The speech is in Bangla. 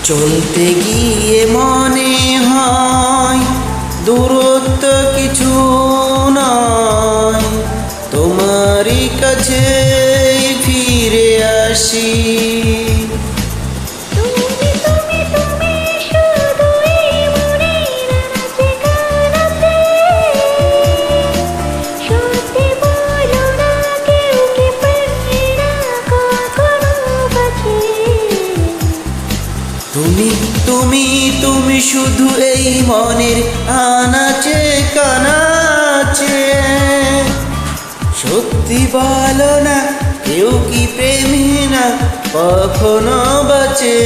চলতে গিয়ে মনে হয় দূরত্ব কিছু নয়, তোমারই কাছে ফিরে আসি। তুমি তুমি তুমি শুধু এই মনের আনাচে কানাচে, সত্যি বলো না কেউ কি প্রেমী না কখনো বাঁচে।